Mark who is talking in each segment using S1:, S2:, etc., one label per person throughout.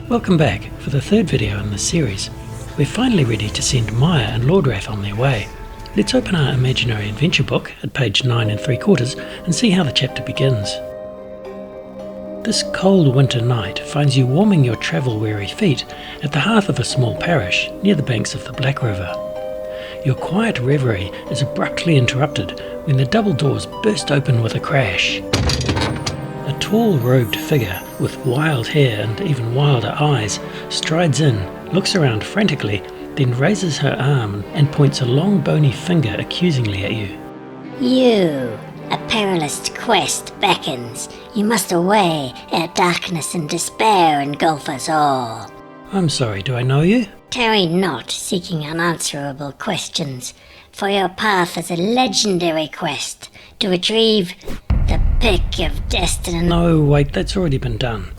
S1: Welcome back for the third video in this series. We're finally ready to send Maya and Lordrath on their way. Let's open our imaginary adventure book at page 9 3/4 and see how the chapter begins. This cold winter night finds you warming your travel-weary feet at the hearth of a small parish near the banks of the Black River. Your quiet reverie is abruptly interrupted when the double doors burst open with a crash. A tall robed figure with wild hair and even wilder eyes strides in, looks around frantically, then raises her arm and points a long bony finger accusingly at you.
S2: You, a perilous quest beckons. You must away ere darkness and despair engulf us all.
S1: I'm sorry, do I know you?
S2: Tarry not seeking unanswerable questions, for your path is a legendary quest to retrieve the pick of destiny.
S1: No, wait, that's already been done.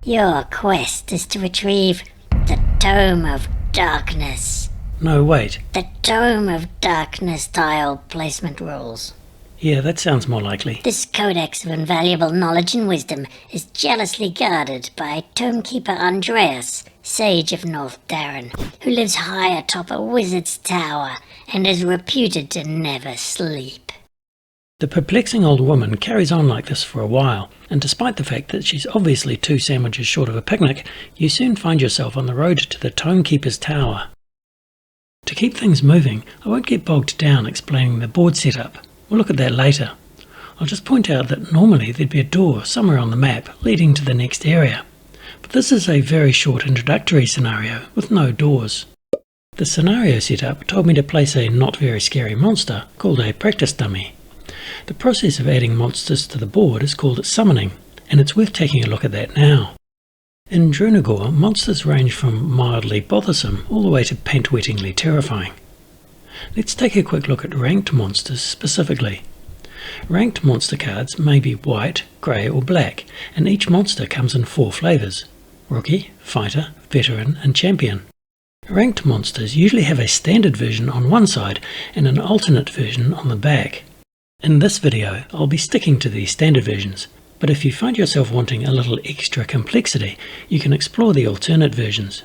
S2: Your quest is to retrieve the Tome of Darkness.
S1: No, wait.
S2: The Tome of Darkness tile placement rules.
S1: Yeah, that sounds more likely.
S2: This codex of invaluable knowledge and wisdom is jealously guarded by Tomekeeper Andreas, sage of North Darren, who lives high atop a wizard's tower and is reputed to never sleep.
S1: The perplexing old woman carries on like this for a while, and despite the fact that she's obviously 2 sandwiches short of a picnic, you soon find yourself on the road to the Tomekeeper's tower. To keep things moving, I won't get bogged down explaining the board setup. We'll look at that later. I'll just point out that normally there'd be a door somewhere on the map leading to the next area, but this is a very short introductory scenario with no doors. The scenario setup told me to place a not very scary monster called a practice dummy. The process of adding monsters to the board is called summoning, and it's worth taking a look at that now. In Drunagor, monsters range from mildly bothersome all the way to paint-wettingly terrifying. Let's take a quick look at ranked monsters specifically. Ranked monster cards may be white, grey or black, and each monster comes in 4 flavours: Rookie, Fighter, Veteran and Champion. Ranked monsters usually have a standard version on one side and an alternate version on the back. In this video, I'll be sticking to the standard versions, but if you find yourself wanting a little extra complexity, you can explore the alternate versions.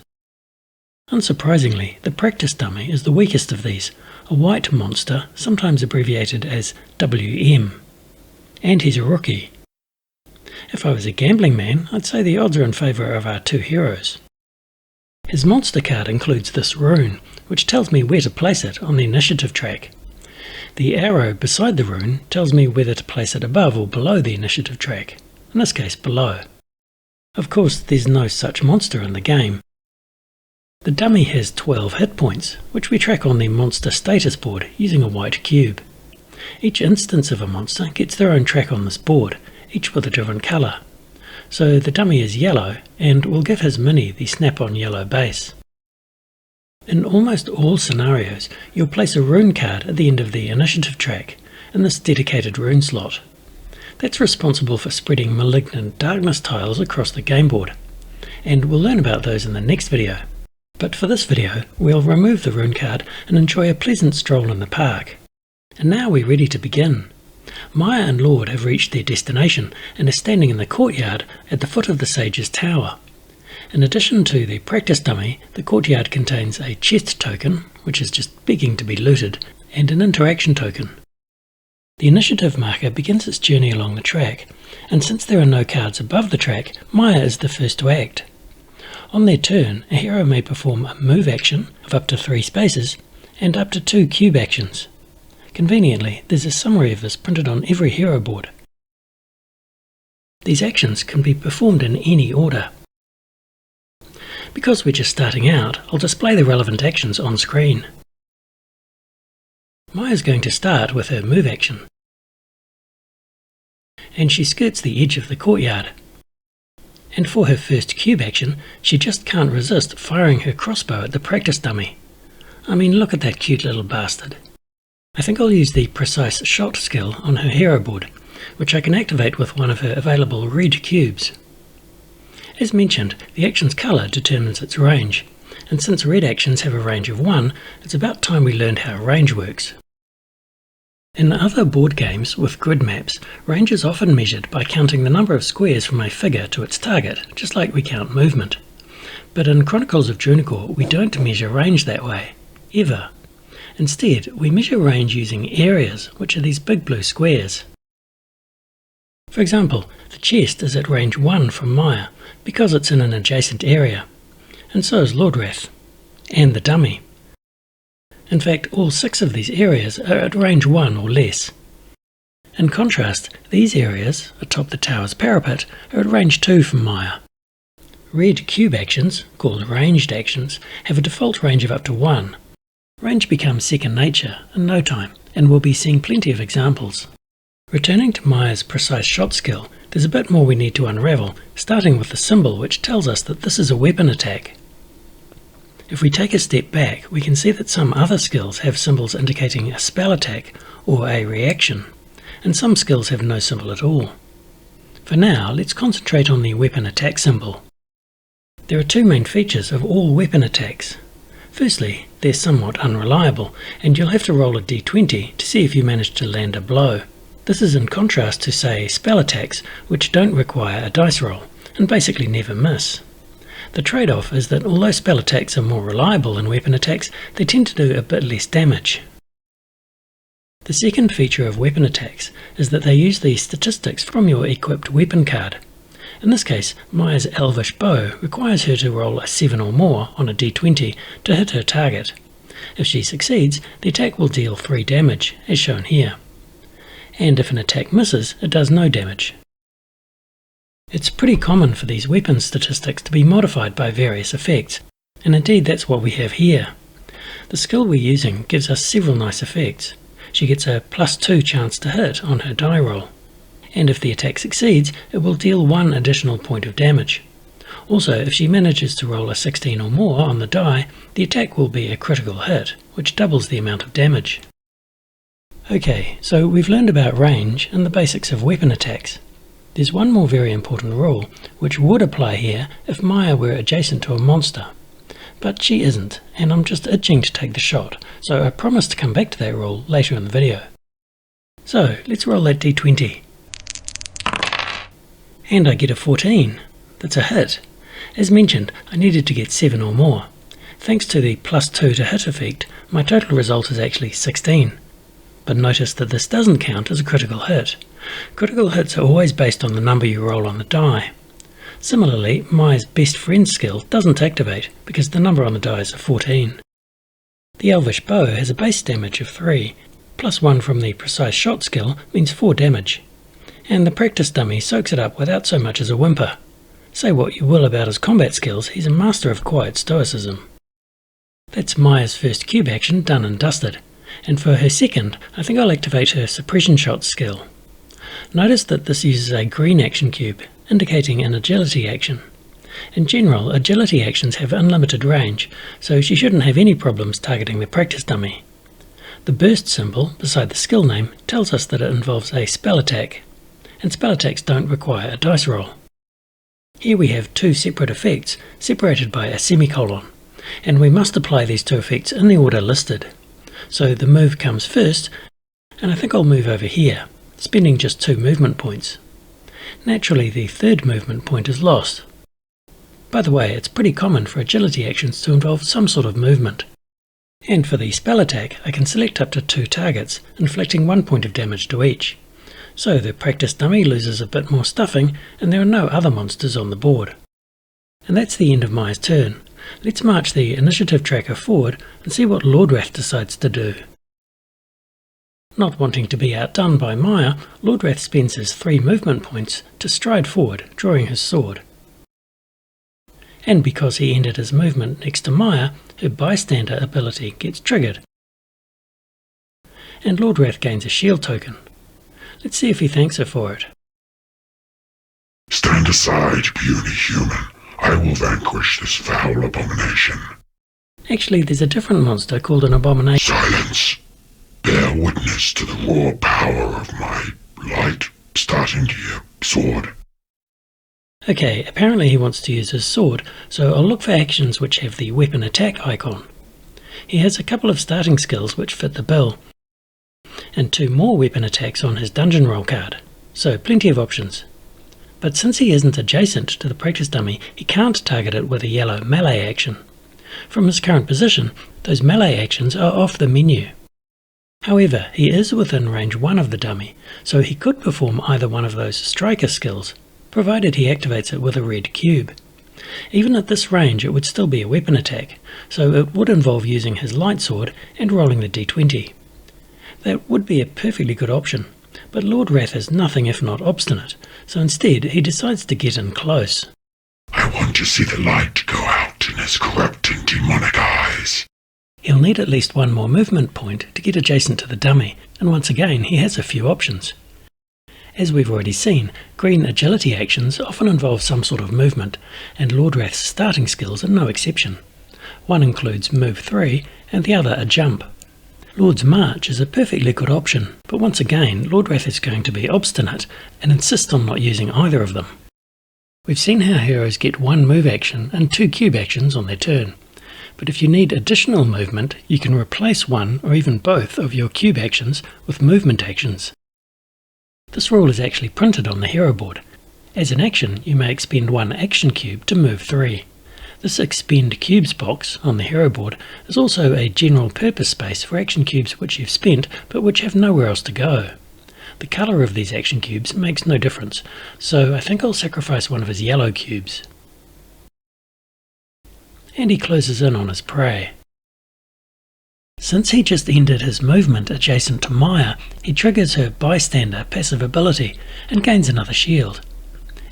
S1: Unsurprisingly, the practice dummy is the weakest of these, a white monster, sometimes abbreviated as WM. And he's a rookie. If I was a gambling man, I'd say the odds are in favour of our 2 heroes. His monster card includes this rune, which tells me where to place it on the initiative track. The arrow beside the rune tells me whether to place it above or below the initiative track, in this case below. Of course, there's no such monster in the game. The dummy has 12 hit points, which we track on the monster status board using a white cube. Each instance of a monster gets their own track on this board, each with a different colour. So the dummy is yellow, and will give his mini the snap-on yellow base. In almost all scenarios, you'll place a rune card at the end of the initiative track, in this dedicated rune slot. That's responsible for spreading malignant darkness tiles across the game board, and we'll learn about those in the next video. But for this video, we'll remove the rune card and enjoy a pleasant stroll in the park. And now we're ready to begin. Maya and Lord have reached their destination and are standing in the courtyard at the foot of the sage's tower. In addition to the practice dummy, the courtyard contains a chest token, which is just begging to be looted, and an interaction token. The initiative marker begins its journey along the track, and since there are no cards above the track, Maya is the first to act. On their turn, a hero may perform a move action of up to 3 spaces and up to 2 cube actions. Conveniently, there's a summary of this printed on every hero board. These actions can be performed in any order. Because we're just starting out, I'll display the relevant actions on screen. Maya's going to start with her move action, and she skirts the edge of the courtyard. And for her first cube action, she just can't resist firing her crossbow at the practice dummy. I mean, look at that cute little bastard. I think I'll use the precise shot skill on her hero board, which I can activate with one of her available red cubes. As mentioned, the action's colour determines its range, and since red actions have a range of 1, it's about time we learned how range works. In other board games with grid maps, range is often measured by counting the number of squares from a figure to its target, just like we count movement. But in Chronicles of Drunagor, we don't measure range that way, ever. Instead, we measure range using areas, which are these big blue squares. For example, the chest is at range 1 from Maya, because it's in an adjacent area, and so is Lordrath, and the dummy. In fact, all 6 of these areas are at range 1 or less. In contrast, these areas, atop the tower's parapet, are at range 2 from Maya. Red cube actions, called ranged actions, have a default range of up to 1. Range becomes second nature in no time, and we'll be seeing plenty of examples. Returning to Maya's precise shot skill, there's a bit more we need to unravel, starting with the symbol which tells us that this is a weapon attack. If we take a step back, we can see that some other skills have symbols indicating a spell attack or a reaction, and some skills have no symbol at all. For now, let's concentrate on the weapon attack symbol. There are 2 main features of all weapon attacks. Firstly, they're somewhat unreliable, and you'll have to roll a d20 to see if you manage to land a blow. This is in contrast to, say, spell attacks, which don't require a dice roll, and basically never miss. The trade-off is that although spell attacks are more reliable than weapon attacks, they tend to do a bit less damage. The second feature of weapon attacks is that they use the statistics from your equipped weapon card. In this case, Maya's elvish bow requires her to roll a 7 or more on a d20 to hit her target. If she succeeds, the attack will deal 3 damage, as shown here. And if an attack misses, it does no damage. It's pretty common for these weapon statistics to be modified by various effects, and indeed that's what we have here. The skill we're using gives us several nice effects. She gets a +2 chance to hit on her die roll, and if the attack succeeds, it will deal 1 additional point of damage. Also, if she manages to roll a 16 or more on the die, the attack will be a critical hit, which doubles the amount of damage. Okay, so we've learned about range and the basics of weapon attacks. There's one more very important rule, which would apply here if Maya were adjacent to a monster. But she isn't, and I'm just itching to take the shot, so I promise to come back to that rule later in the video. So, let's roll that d20. And I get a 14. That's a hit. As mentioned, I needed to get 7 or more. Thanks to the +2 to hit effect, my total result is actually 16. But notice that this doesn't count as a critical hit. Critical hits are always based on the number you roll on the die. Similarly, Maya's best friend skill doesn't activate because the number on the die is a 14. The elvish bow has a base damage of 3, plus 1 from the precise shot skill means 4 damage. And the practice dummy soaks it up without so much as a whimper. Say what you will about his combat skills, he's a master of quiet stoicism. That's Maya's first cube action done and dusted. And for her second, I think I'll activate her suppression shot skill. Notice that this uses a green action cube, indicating an agility action. In general, agility actions have unlimited range, so she shouldn't have any problems targeting the practice dummy. The burst symbol, beside the skill name, tells us that it involves a spell attack, and spell attacks don't require a dice roll. Here we have 2 separate effects, separated by a semicolon, and we must apply these 2 effects in the order listed. So the move comes first, and I think I'll move over here, spending just 2 movement points. Naturally, the 3rd movement point is lost. By the way, it's pretty common for agility actions to involve some sort of movement. And for the spell attack, I can select up to 2 targets, inflicting 1 point of damage to each. So the practice dummy loses a bit more stuffing, and there are no other monsters on the board. And that's the end of Maya's turn. Let's march the initiative tracker forward and see what Lordrath decides to do. Not wanting to be outdone by Maya, Lordrath spends his 3 movement points to stride forward, drawing his sword. And because he ended his movement next to Maya, her bystander ability gets triggered. And Lordrath gains a shield token. Let's see if he thanks her for it.
S3: Stand aside, puny human. I will vanquish this foul abomination.
S1: Actually, there's a different monster called an abomination.
S3: Silence! Bear witness to the raw power of my light starting to your sword.
S1: Okay, apparently he wants to use his sword, so I'll look for actions which have the weapon attack icon. He has a couple of starting skills which fit the bill. and 2 more weapon attacks on his dungeon roll card, so plenty of options. But since he isn't adjacent to the practice dummy, he can't target it with a yellow melee action. From his current position, those melee actions are off the menu. However, he is within range 1 of the dummy, so he could perform either one of those striker skills, provided he activates it with a red cube. Even at this range it would still be a weapon attack, so it would involve using his light sword and rolling the d20. That would be a perfectly good option, but Lordwrath is nothing if not obstinate, so instead he decides to get in close.
S3: I want to see the light go out in his corrupting demonic eyes.
S1: He'll need at least 1 more movement point to get adjacent to the dummy, and once again he has a few options. As we've already seen, green agility actions often involve some sort of movement, and Lordrath's starting skills are no exception. One includes Move 3 and the other a jump. Lord's March is a perfectly good option, but once again Lordrath is going to be obstinate and insist on not using either of them. We've seen how heroes get 1 move action and 2 cube actions on their turn, but if you need additional movement you can replace one or even both of your cube actions with movement actions. This rule is actually printed on the hero board. As an action you may expend 1 action cube to move 3. This expend cubes box on the hero board is also a general purpose space for action cubes which you've spent but which have nowhere else to go. The colour of these action cubes makes no difference, so I think I'll sacrifice one of his yellow cubes. And he closes in on his prey. Since he just ended his movement adjacent to Maya, he triggers her bystander passive ability and gains another shield.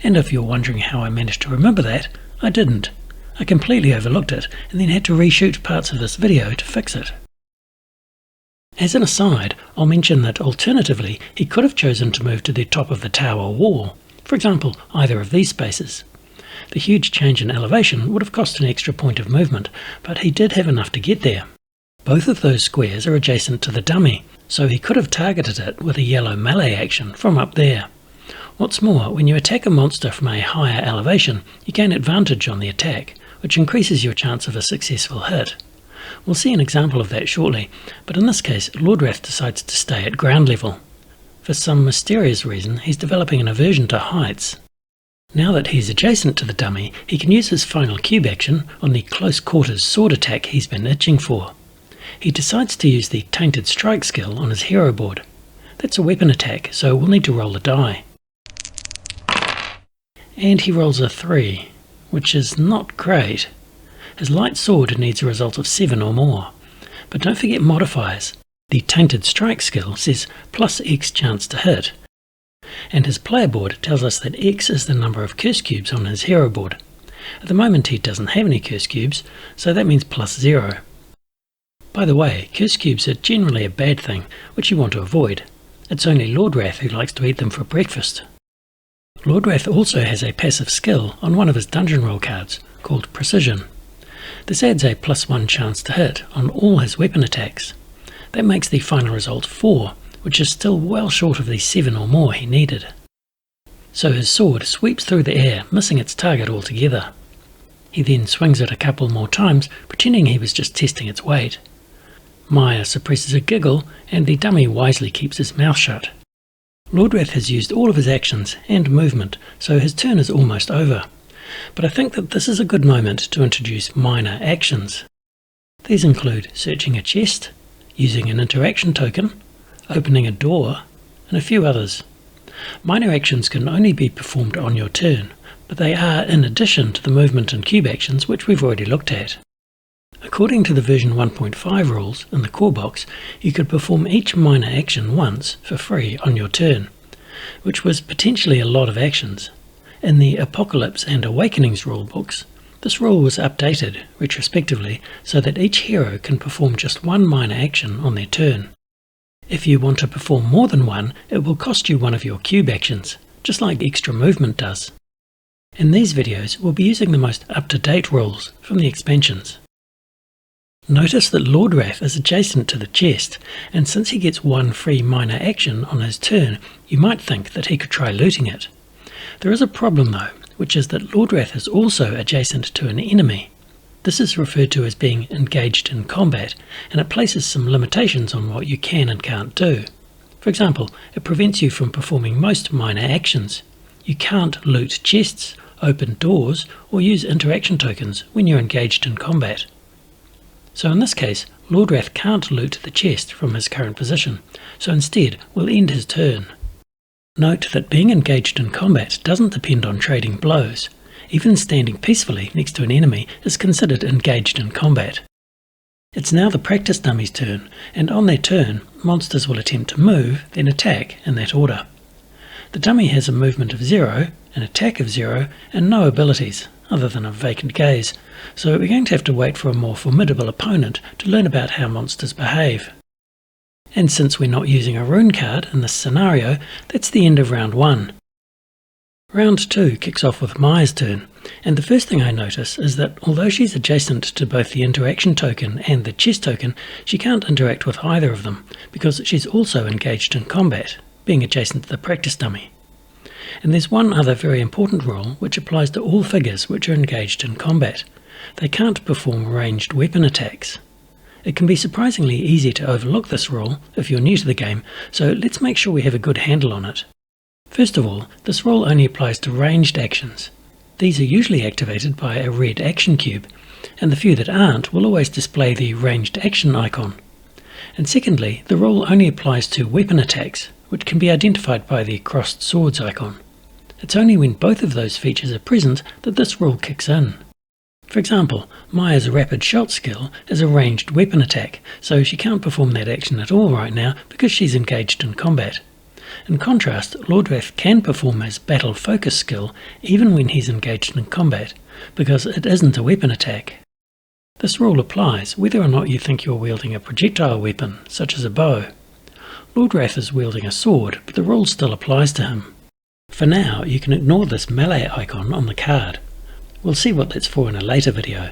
S1: And if you're wondering how I managed to remember that, I didn't. I completely overlooked it and then had to reshoot parts of this video to fix it. As an aside, I'll mention that alternatively he could have chosen to move to the top of the tower wall, for example either of these spaces. The huge change in elevation would have cost an extra point of movement, but he did have enough to get there. Both of those squares are adjacent to the dummy, so he could have targeted it with a yellow melee action from up there. What's more, when you attack a monster from a higher elevation, you gain advantage on the attack, which increases your chance of a successful hit. We'll see an example of that shortly, but in this case Lordwrath decides to stay at ground level. For some mysterious reason he's developing an aversion to heights. Now that he's adjacent to the dummy, he can use his final cube action on the close quarters sword attack he's been itching for. He decides to use the Tainted Strike skill on his hero board. That's a weapon attack, so we'll need to roll a die. And he rolls a 3, which is not great. His light sword needs a result of 7 or more. But don't forget modifiers. The Tainted Strike skill says plus X chance to hit, and his player board tells us that X is the number of curse cubes on his hero board. At the moment he doesn't have any curse cubes, so that means plus 0. By the way, curse cubes are generally a bad thing, which you want to avoid. It's only Lordwrath who likes to eat them for breakfast. Lordwrath also has a passive skill on one of his dungeon roll cards, called Precision. This adds a +1 chance to hit on all his weapon attacks. That makes the final result 4, which is still well short of the 7 or more he needed. So his sword sweeps through the air, missing its target altogether. He then swings it a couple more times, pretending he was just testing its weight. Maya suppresses a giggle, and the dummy wisely keeps his mouth shut. Lordwrath has used all of his actions and movement, so his turn is almost over. But I think that this is a good moment to introduce minor actions. These include searching a chest, using an interaction token, opening a door, and a few others. Minor actions can only be performed on your turn, but they are in addition to the movement and cube actions which we've already looked at. According to the version 1.5 rules in the core box, you could perform each minor action once for free on your turn, which was potentially a lot of actions. In the Apocalypse and Awakenings rulebooks, this rule was updated retrospectively so that each hero can perform just one minor action on their turn. If you want to perform more than one, it will cost you one of your cube actions, just like extra movement does. In these videos, we'll be using the most up-to-date rules from the expansions. Notice that Lordwrath is adjacent to the chest, and since he gets one free minor action on his turn, you might think that he could try looting it. There is a problem though, which is that Lordwrath is also adjacent to an enemy. This is referred to as being engaged in combat, and it places some limitations on what you can and can't do. For example, it prevents you from performing most minor actions. You can't loot chests, open doors, or use interaction tokens when you're engaged in combat. So in this case, Lordrath can't loot the chest from his current position, so instead will end his turn. Note that being engaged in combat doesn't depend on trading blows. Even standing peacefully next to an enemy is considered engaged in combat. It's now the practice dummy's turn, and on their turn, monsters will attempt to move, then attack in that order. The dummy has a movement of 0, an attack of 0, and no abilities, other than a vacant gaze, so we're going to have to wait for a more formidable opponent to learn about how monsters behave. And since we're not using a rune card in this scenario, that's the end of round 1. Round 2 kicks off with Maya's turn, and the first thing I notice is that although she's adjacent to both the interaction token and the chest token, she can't interact with either of them, because she's also engaged in combat, being adjacent to the practice dummy. And there's one other very important rule which applies to all figures which are engaged in combat. They can't perform ranged weapon attacks. It can be surprisingly easy to overlook this rule if you're new to the game, so let's make sure we have a good handle on it. First of all, this rule only applies to ranged actions. These are usually activated by a red action cube, and the few that aren't will always display the ranged action icon. And secondly, the rule only applies to weapon attacks, which can be identified by the crossed swords icon. It's only when both of those features are present that this rule kicks in. For example, Maya's rapid shot skill is a ranged weapon attack, so she can't perform that action at all right now because she's engaged in combat. In contrast, Lordrath can perform his battle focus skill even when he's engaged in combat, because it isn't a weapon attack. This rule applies whether or not you think you're wielding a projectile weapon, such as a bow. Lordrath is wielding a sword, but the rule still applies to him. For now, you can ignore this melee icon on the card. We'll see what that's for in a later video.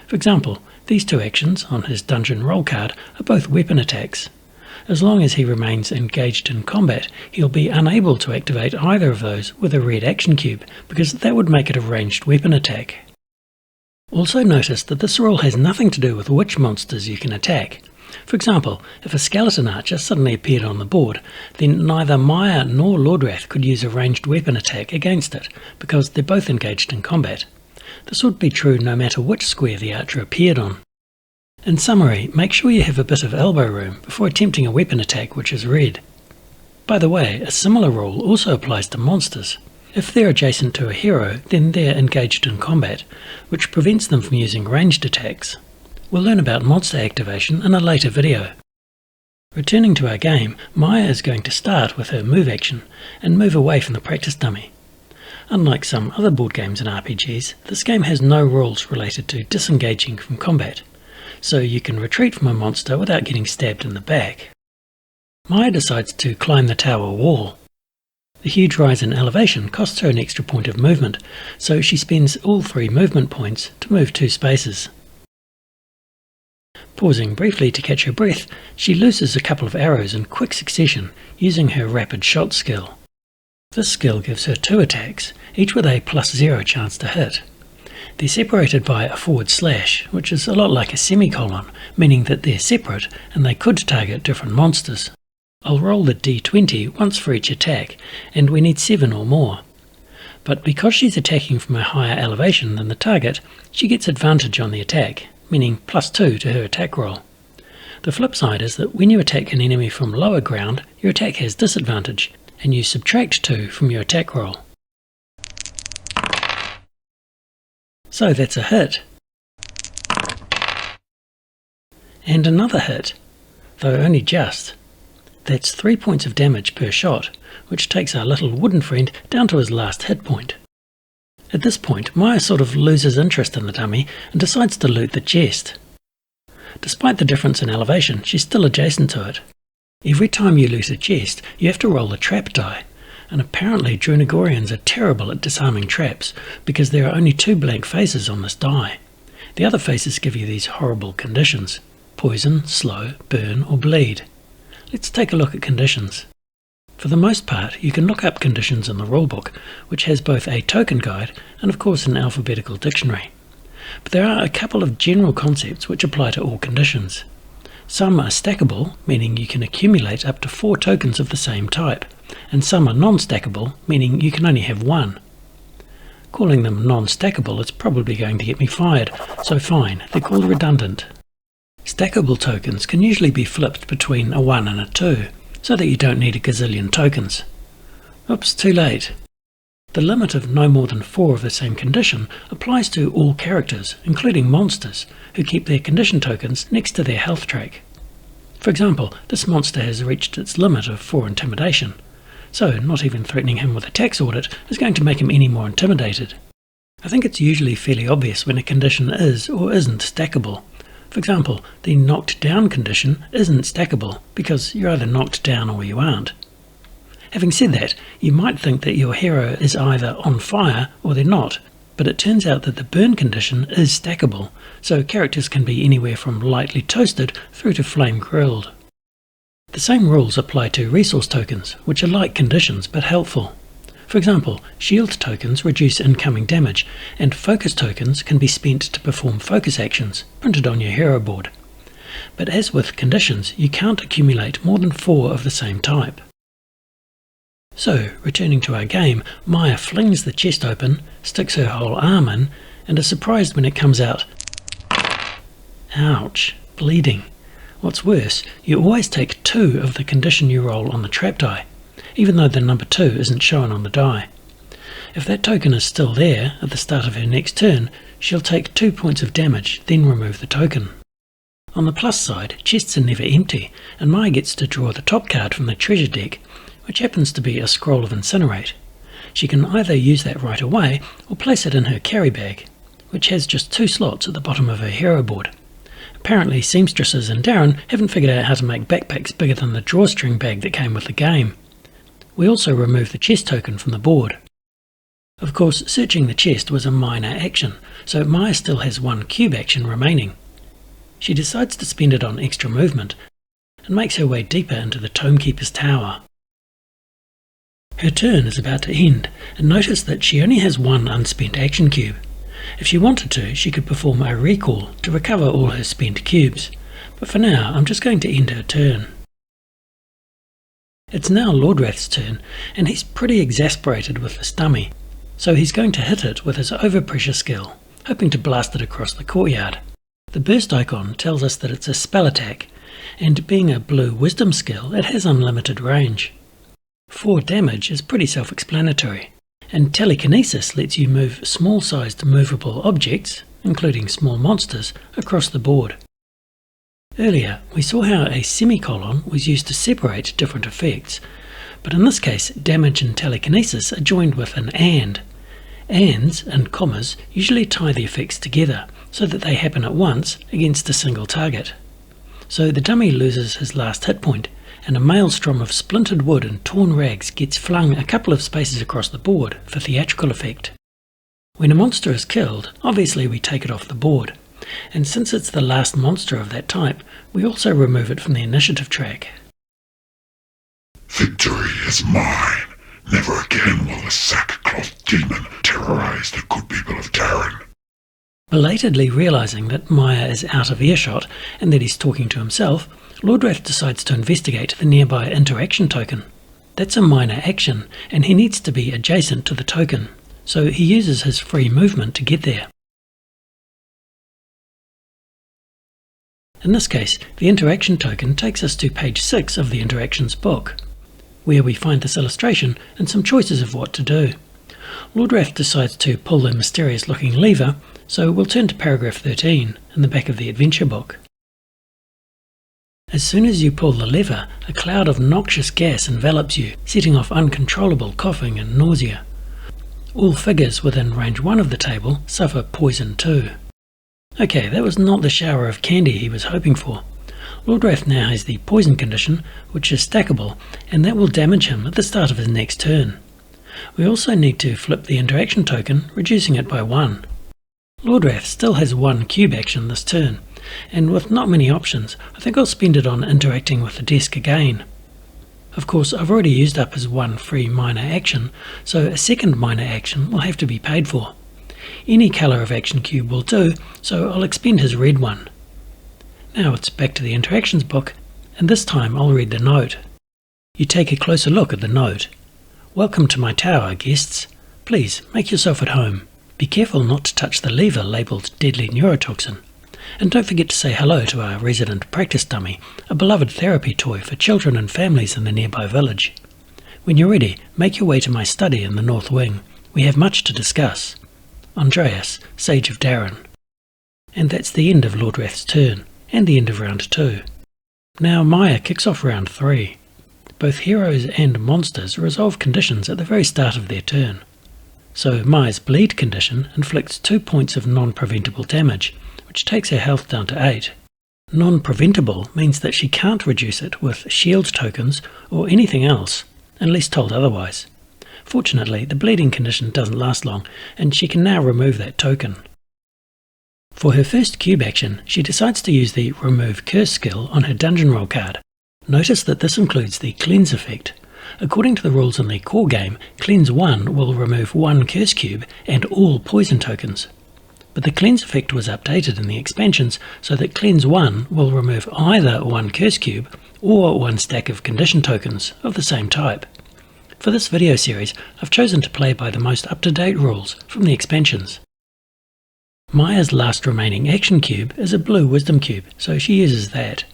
S1: For example, these two actions on his dungeon roll card are both weapon attacks. As long as he remains engaged in combat, he'll be unable to activate either of those with a red action cube, because that would make it a ranged weapon attack. Also notice that this rule has nothing to do with which monsters you can attack. For example, if a skeleton archer suddenly appeared on the board, then neither Maya nor Lordrath could use a ranged weapon attack against it, because they're both engaged in combat. This would be true no matter which square the archer appeared on. In summary, make sure you have a bit of elbow room before attempting a weapon attack which is red. By the way, a similar rule also applies to monsters. If they're adjacent to a hero, then they're engaged in combat, which prevents them from using ranged attacks. We'll learn about monster activation in a later video. Returning to our game, Maya is going to start with her move action and move away from the practice dummy. Unlike some other board games and RPGs, this game has no rules related to disengaging from combat, so you can retreat from a monster without getting stabbed in the back. Maya decides to climb the tower wall. The huge rise in elevation costs her an extra point of movement, so she spends all 3 movement points to move 2 spaces. Pausing briefly to catch her breath, she looses a couple of arrows in quick succession using her rapid shot skill. This skill gives her 2 attacks, each with a +0 chance to hit. They're separated by a /, which is a lot like a semicolon, meaning that they're separate and they could target different monsters. I'll roll the d20 once for each attack, and we need 7 or more. But because she's attacking from a higher elevation than the target, she gets advantage on the attack, meaning +2 to her attack roll. The flip side is that when you attack an enemy from lower ground, your attack has disadvantage, and you subtract 2 from your attack roll. So that's a hit. And another hit, though only just. That's 3 points of damage per shot, which takes our little wooden friend down to his last hit point. At this point, Maya sort of loses interest in the dummy and decides to loot the chest. Despite the difference in elevation, she's still adjacent to it. Every time you loot a chest, you have to roll a trap die, and apparently Drunagorians are terrible at disarming traps because there are only 2 blank faces on this die. The other faces give you these horrible conditions: poison, slow, burn or bleed. Let's take a look at conditions. For the most part, you can look up conditions in the rulebook, which has both a token guide and of course an alphabetical dictionary. but there are a couple of general concepts which apply to all conditions. Some are stackable, meaning you can accumulate up to 4 tokens of the same type, and some are non-stackable, meaning you can only have 1. Calling them non-stackable is probably going to get me fired, so fine, they're called redundant. Stackable tokens can usually be flipped between a 1 and a 2, so that you don't need a gazillion tokens. Oops, too late. The limit of no more than 4 of the same condition applies to all characters, including monsters, who keep their condition tokens next to their health track. For example, this monster has reached its limit of 4 intimidation, so not even threatening him with a tax audit is going to make him any more intimidated. I think it's usually fairly obvious when a condition is or isn't stackable. For example, the knocked down condition isn't stackable because you're either knocked down or you aren't. Having said that, you might think that your hero is either on fire or they're not, but it turns out that the burn condition is stackable, so characters can be anywhere from lightly toasted through to flame grilled. The same rules apply to resource tokens, which are like conditions but helpful. For example, shield tokens reduce incoming damage, and focus tokens can be spent to perform focus actions, printed on your hero board. But as with conditions, you can't accumulate more than 4 of the same type. So, returning to our game, Maya flings the chest open, sticks her whole arm in, and is surprised when it comes out. Ouch, bleeding. What's worse, you always take 2 of the condition you roll on the trap die, even though the number 2 isn't shown on the die. If that token is still there at the start of her next turn, she'll take 2 points of damage, then remove the token. On the plus side, chests are never empty, and Maya gets to draw the top card from the treasure deck, which happens to be a scroll of incinerate. She can either use that right away or place it in her carry bag, which has just 2 slots at the bottom of her hero board. Apparently seamstresses in Darren haven't figured out how to make backpacks bigger than the drawstring bag that came with the game. We also remove the chest token from the board. Of course, searching the chest was a minor action, so Maya still has 1 cube action remaining. She decides to spend it on extra movement, and makes her way deeper into the Tomekeeper's tower. Her turn is about to end, and notice that she only has 1 unspent action cube. If she wanted to, she could perform a recall to recover all her spent cubes, but for now I'm just going to end her turn. It's now Lordrath's turn, and he's pretty exasperated with this dummy, so he's going to hit it with his overpressure skill, hoping to blast it across the courtyard. The burst icon tells us that it's a spell attack, and being a blue wisdom skill, it has unlimited range. 4 damage is pretty self-explanatory, and telekinesis lets you move small-sized movable objects, including small monsters, across the board. Earlier, we saw how a semicolon was used to separate different effects, but in this case damage and telekinesis are joined with an and. Ands and commas usually tie the effects together so that they happen at once against a single target. So the dummy loses his last hit point, and a maelstrom of splintered wood and torn rags gets flung a couple of spaces across the board for theatrical effect. When a monster is killed, obviously we take it off the board, and since it's the last monster of that type, we also remove it from the initiative track.
S3: Victory is mine. Never again will the sackcloth demon terrorize the good people of Darren.
S1: Belatedly realizing that Maya is out of earshot and that he's talking to himself, Lordrath decides to investigate the nearby interaction token. That's a minor action, and he needs to be adjacent to the token, so he uses his free movement to get there. In this case, the interaction token takes us to page 6 of the interactions book, where we find this illustration and some choices of what to do. Lordrath decides to pull the mysterious looking lever, so we'll turn to paragraph 13 in the back of the adventure book. As soon as you pull the lever, a cloud of noxious gas envelops you, setting off uncontrollable coughing and nausea. All figures within range 1 of the table suffer poison too. Okay, that was not the shower of candy he was hoping for. Lordrath now has the poison condition, which is stackable, and that will damage him at the start of his next turn. We also need to flip the interaction token, reducing it by 1. Lordrath still has 1 cube action this turn, and with not many options, I think I'll spend it on interacting with the desk again. Of course, I've already used up his 1 free minor action, so a second minor action will have to be paid for. Any colour of action cube will do, so I'll expend his red one. Now it's back to the interactions book, and this time I'll read the note. You take a closer look at the note. Welcome to my tower, guests. Please make yourself at home. Be careful not to touch the lever labelled Deadly Neurotoxin. And don't forget to say hello to our resident practice dummy, a beloved therapy toy for children and families in the nearby village. When you're ready, make your way to my study in the North Wing. We have much to discuss. Andreas, Sage of Darren. And that's the end of Lordwrath's turn, and the end of round 2. Now Maya kicks off round 3. Both heroes and monsters resolve conditions at the very start of their turn. So Maya's bleed condition inflicts 2 points of non-preventable damage, which takes her health down to 8. Non-preventable means that she can't reduce it with shield tokens or anything else, unless told otherwise. Fortunately, the bleeding condition doesn't last long, and she can now remove that token. For her first cube action, she decides to use the Remove Curse skill on her dungeon roll card. Notice that this includes the Cleanse effect. According to the rules in the core game, Cleanse 1 will remove 1 curse cube and all poison tokens. But the Cleanse effect was updated in the expansions so that Cleanse 1 will remove either 1 curse cube or 1 stack of condition tokens of the same type. For this video series, I've chosen to play by the most up-to-date rules from the expansions. Maya's last remaining action cube is a blue wisdom cube, so she uses that,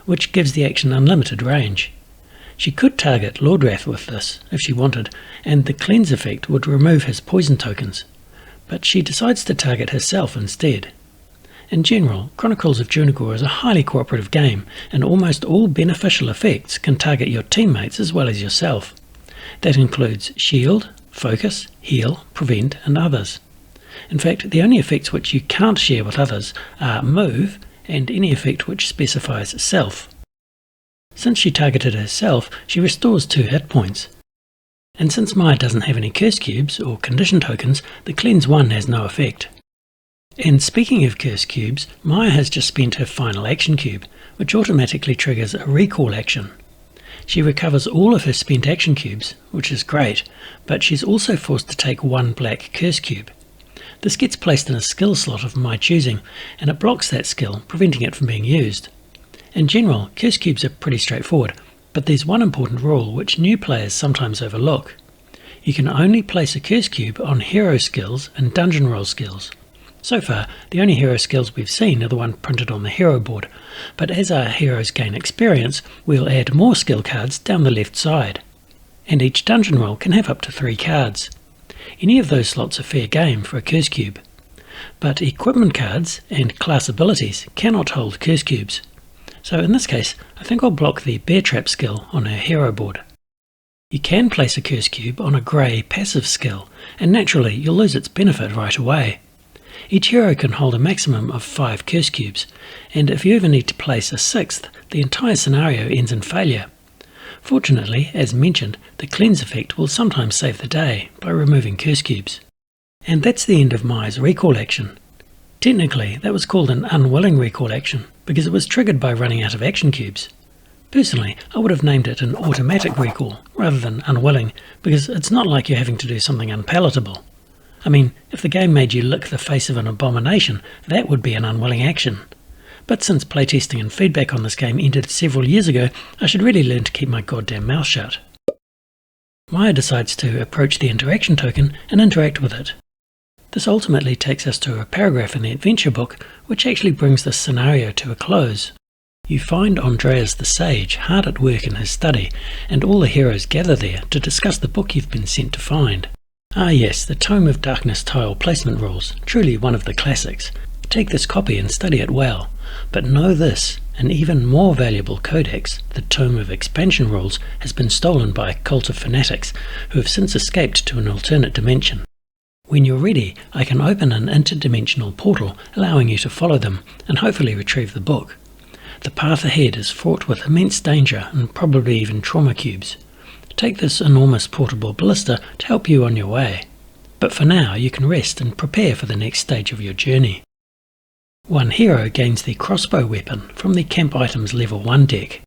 S1: which gives the action unlimited range. She could target Lordrath with this if she wanted, and the Cleanse effect would remove his poison tokens, but she decides to target herself instead. In general, Chronicles of Drunagor is a highly cooperative game, and almost all beneficial effects can target your teammates as well as yourself. That includes shield, focus, heal, prevent, and others. In fact, the only effects which you can't share with others are move and any effect which specifies self. Since she targeted herself, she restores 2 hit points. And since Maya doesn't have any curse cubes or condition tokens, the Cleanse 1 has no effect. And speaking of curse cubes, Maya has just spent her final action cube, which automatically triggers a recall action. She recovers all of her spent action cubes, which is great, but she's also forced to take 1 black curse cube. This gets placed in a skill slot of my choosing, and it blocks that skill, preventing it from being used. In general, curse cubes are pretty straightforward, but there's one important rule which new players sometimes overlook. You can only place a curse cube on hero skills and dungeon roll skills. So far, the only hero skills we've seen are the one printed on the hero board, but as our heroes gain experience, we'll add more skill cards down the left side. And each dungeon roll can have up to 3 cards. Any of those slots are fair game for a curse cube. But equipment cards and class abilities cannot hold curse cubes. So in this case, I think I'll block the Bear Trap skill on her hero board. You can place a curse cube on a grey passive skill, and naturally you'll lose its benefit right away. Each hero can hold a maximum of 5 curse cubes, and if you ever need to place a 6th, the entire scenario ends in failure. Fortunately, as mentioned, the Cleanse effect will sometimes save the day by removing curse cubes. And that's the end of Maya's recall action. Technically, that was called an Unwilling Recall action, because it was triggered by running out of action cubes. Personally, I would have named it an automatic recall, rather than unwilling, because it's not like you're having to do something unpalatable. I mean, if the game made you lick the face of an abomination, that would be an unwilling action. But since playtesting and feedback on this game ended several years ago, I should really learn to keep my goddamn mouth shut. Maya decides to approach the interaction token and interact with it. This ultimately takes us to a paragraph in the adventure book, which actually brings this scenario to a close. You find Andreas the Sage hard at work in his study, and all the heroes gather there to discuss the book you've been sent to find. Ah yes, the Tome of Darkness tile placement rules, truly one of the classics. Take this copy and study it well, but know this, an even more valuable codex, the Tome of Expansion rules, has been stolen by a cult of fanatics, who have since escaped to an alternate dimension. When you're ready, I can open an interdimensional portal, allowing you to follow them, and hopefully retrieve the book. The path ahead is fraught with immense danger and probably even trauma cubes. Take this enormous portable ballista to help you on your way. But for now, you can rest and prepare for the next stage of your journey. One hero gains the crossbow weapon from the Camp Items Level 1 deck.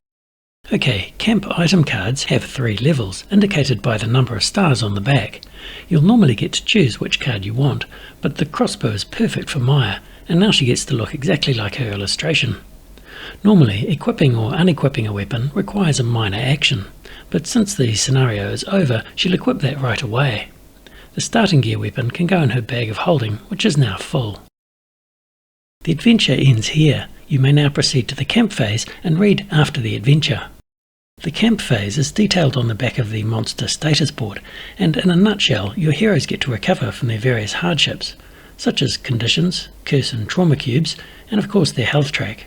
S1: Okay, camp item cards have 3 levels, indicated by the number of stars on the back. You'll normally get to choose which card you want, but the crossbow is perfect for Maya, and now she gets to look exactly like her illustration. Normally, equipping or unequipping a weapon requires a minor action, but since the scenario is over, she'll equip that right away. The starting gear weapon can go in her bag of holding, which is now full. The adventure ends here. You may now proceed to the camp phase and read after the adventure. The camp phase is detailed on the back of the monster status board, and in a nutshell, your heroes get to recover from their various hardships, such as conditions, curse and trauma cubes, and of course their health track.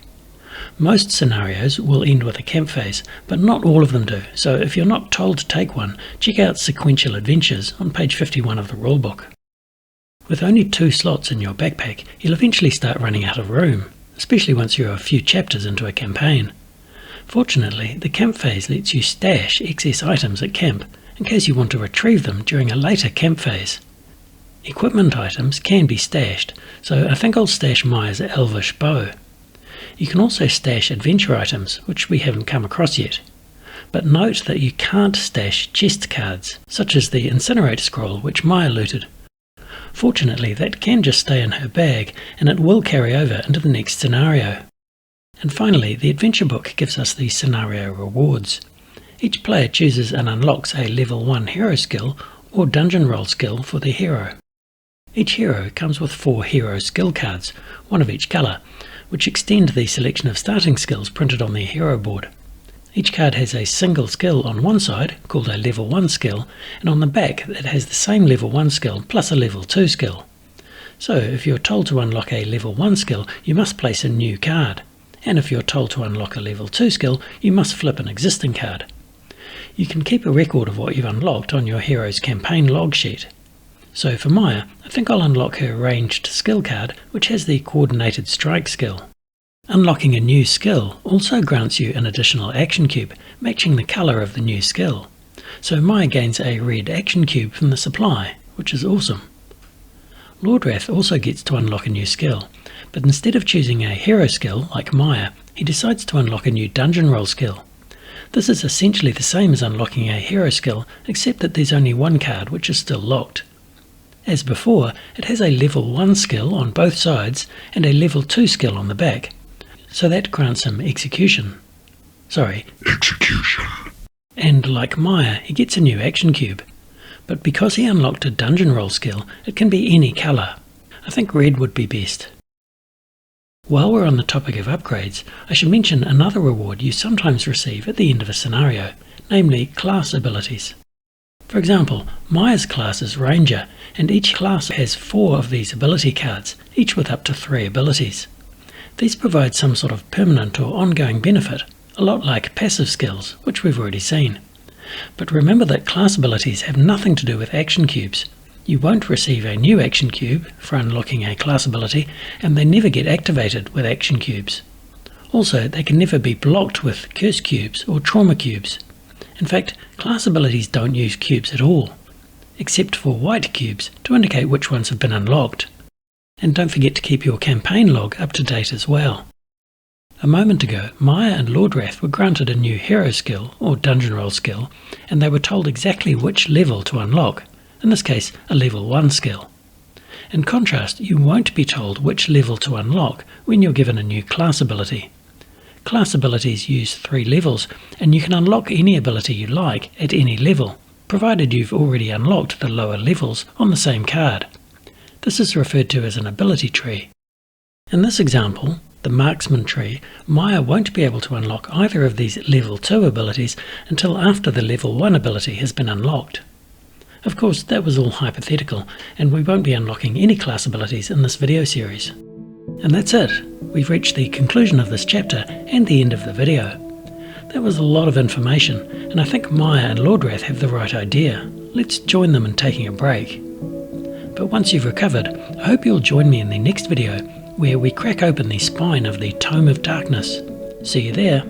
S1: Most scenarios will end with a camp phase, but not all of them do, so if you're not told to take one, check out Sequential Adventures on page 51 of the rulebook. With only 2 slots in your backpack, you'll eventually start running out of room, especially once you're a few chapters into a campaign. Fortunately, the camp phase lets you stash excess items at camp, in case you want to retrieve them during a later camp phase. Equipment items can be stashed, so I think I'll stash Maya's elvish bow. You can also stash adventure items, which we haven't come across yet. But note that you can't stash chest cards, such as the Incinerate scroll which Maya looted. Fortunately, that can just stay in her bag, and it will carry over into the next scenario. And finally, the adventure book gives us the scenario rewards. Each player chooses and unlocks a level 1 hero skill or dungeon roll skill for their hero. Each hero comes with 4 hero skill cards, one of each colour, which extend the selection of starting skills printed on their hero board. Each card has a single skill on one side, called a level 1 skill, and on the back it has the same level 1 skill plus a level 2 skill. So if you're told to unlock a level 1 skill, you must place a new card. And if you're told to unlock a level 2 skill, you must flip an existing card. You can keep a record of what you've unlocked on your hero's campaign log sheet. So for Maya, I think I'll unlock her ranged skill card, which has the coordinated strike skill. Unlocking a new skill also grants you an additional action cube, matching the colour of the new skill. So Maya gains a red action cube from the supply, which is awesome. Lordrath also gets to unlock a new skill, but instead of choosing a hero skill like Maya, he decides to unlock a new dungeon roll skill. This is essentially the same as unlocking a hero skill, except that there's only one card which is still locked. As before, it has a level 1 skill on both sides and a level 2 skill on the back, so that grants him execution. And like Maya, he gets a new action cube. But because he unlocked a dungeon roll skill, it can be any colour. I think red would be best. While we're on the topic of upgrades, I should mention another reward you sometimes receive at the end of a scenario, namely class abilities. For example, Maya's class is Ranger, and each class has 4 of these ability cards, each with up to 3 abilities. These provide some sort of permanent or ongoing benefit, a lot like passive skills, which we've already seen. But remember that class abilities have nothing to do with action cubes. You won't receive a new action cube for unlocking a class ability, and they never get activated with action cubes. Also, they can never be blocked with curse cubes or trauma cubes. In fact, class abilities don't use cubes at all, except for white cubes to indicate which ones have been unlocked. And don't forget to keep your campaign log up to date as well. A moment ago, Maya and Lordrath were granted a new hero skill or dungeon roll skill, and they were told exactly which level to unlock, in this case a level 1 skill. In contrast, you won't be told which level to unlock when you're given a new class ability. Class abilities use 3 levels, and you can unlock any ability you like at any level, provided you've already unlocked the lower levels on the same card. This is referred to as an ability tree. In this example, the Marksman tree, Maya won't be able to unlock either of these level 2 abilities until after the level 1 ability has been unlocked. Of course, that was all hypothetical, and we won't be unlocking any class abilities in this video series. And that's it. We've reached the conclusion of this chapter and the end of the video. That was a lot of information, and I think Maya and Lordrath have the right idea. Let's join them in taking a break. But once you've recovered, I hope you'll join me in the next video, where we crack open the spine of the Tome of Darkness. See you there.